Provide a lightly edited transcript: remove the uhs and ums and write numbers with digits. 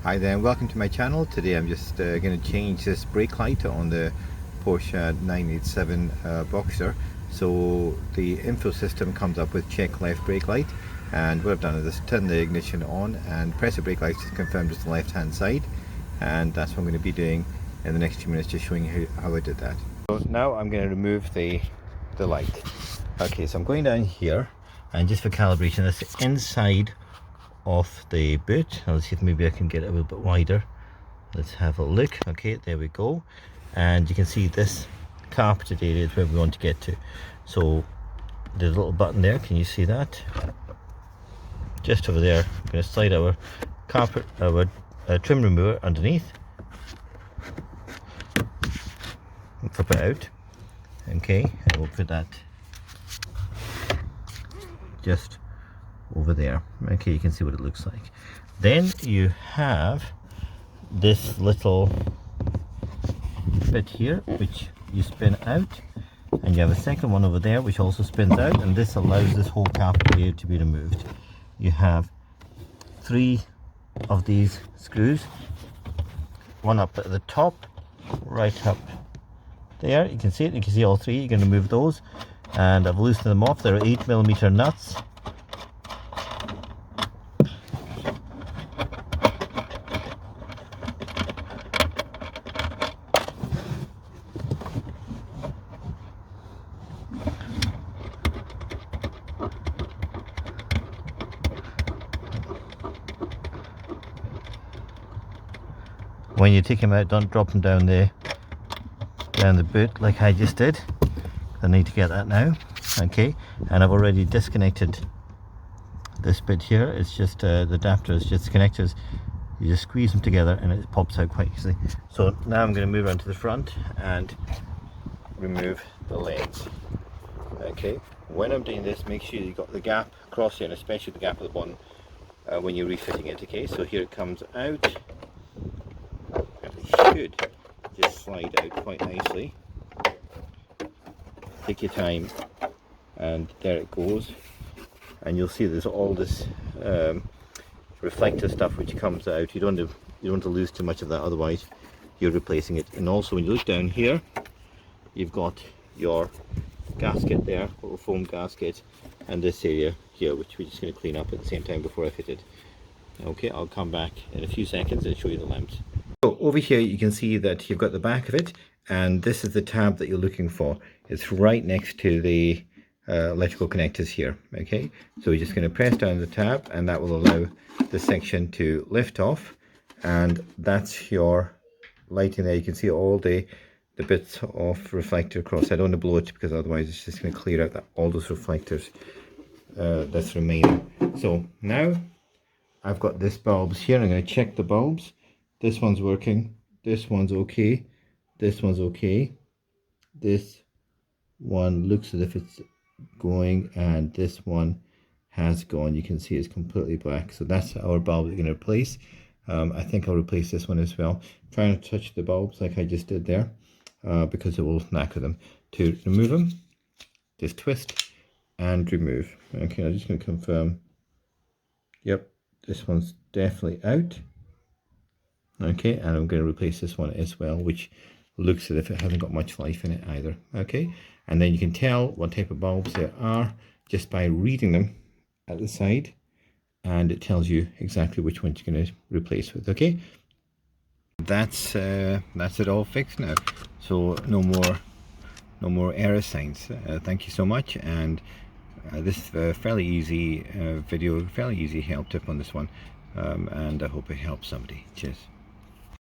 Hi there and welcome to my channel. Today I'm just going to change this brake light on the Porsche 987 Boxster. So the info system comes up with check left brake light, and what I've done is turn the ignition on and press the brake light to confirm just the left hand side, and that's what I'm going to be doing in the next few minutes, just showing you how I did that. So now I'm going to remove the light. Okay, so I'm going down here, and just for calibration, that's the inside of the boot. Let's see if maybe I can get it a little bit wider. Let's have a look. Okay, there we go. And you can see this carpeted area is where we want to get to. So there's a little button there, can you see that? Just over there. I'm going to slide our carpet, our trim remover underneath and flip it out. Okay, and we'll put that just over there. Okay, you can see what it looks like. Then you have this little bit here which you spin out, and you have a second one over there which also spins out, and this allows this whole carpet area to be removed. You have 3 of these screws, one up at the top, right up there, you can see it, you can see all 3. You're going to remove those, and I've loosened them off. They're 8mm nuts. When you take them out, don't drop them down the boot like I just did. I need to get that now. Okay, and I've already disconnected this bit here. It's just the adapter is just connected. You just squeeze them together and it pops out quite easily. So now I'm going to move around to the front and remove the legs. Okay, when I'm doing this, make sure you've got the gap across here, and especially the gap at the bottom when you're refitting it. Okay, so here it comes out. Should just slide out quite nicely. Take your time, and there it goes. And you'll see there's all this reflector stuff which comes out. You don't want to lose too much of that, otherwise you're replacing it. And also when you look down here, you've got your gasket there, little foam gasket, and this area here which we're just going to clean up at the same time before I fit it. Okay, I'll come back in a few seconds and show you the lamps. So over here you can see that you've got the back of it, and this is the tab that you're looking for. It's right next to the electrical connectors here. Okay, so we're just going to press down the tab, and that will allow the section to lift off, and that's your lighting there. You can see all the bits of reflector across. I don't want to blow it because otherwise it's just going to clear out all those reflectors that's remaining. So now I've got this bulbs here. I'm going to check the bulbs. This one's working, this one's okay, this one's okay, this one looks as if it's going, and this one has gone. You can see it's completely black. So that's our bulb we're going to replace. I think I'll replace this one as well. Try not to touch the bulbs like I just did there, because it will knacker them. To remove them, just twist and remove. Okay, I'm just going to confirm. Yep, this one's definitely out. Okay, and I'm going to replace this one as well, which looks as if it hasn't got much life in it either. Okay, and then you can tell what type of bulbs there are just by reading them at the side, and it tells you exactly which ones you're going to replace with. Okay, that's it all fixed now, so no more error signs. Thank you so much, and this fairly easy video, fairly easy help tip on this one, and I hope it helps somebody. Cheers.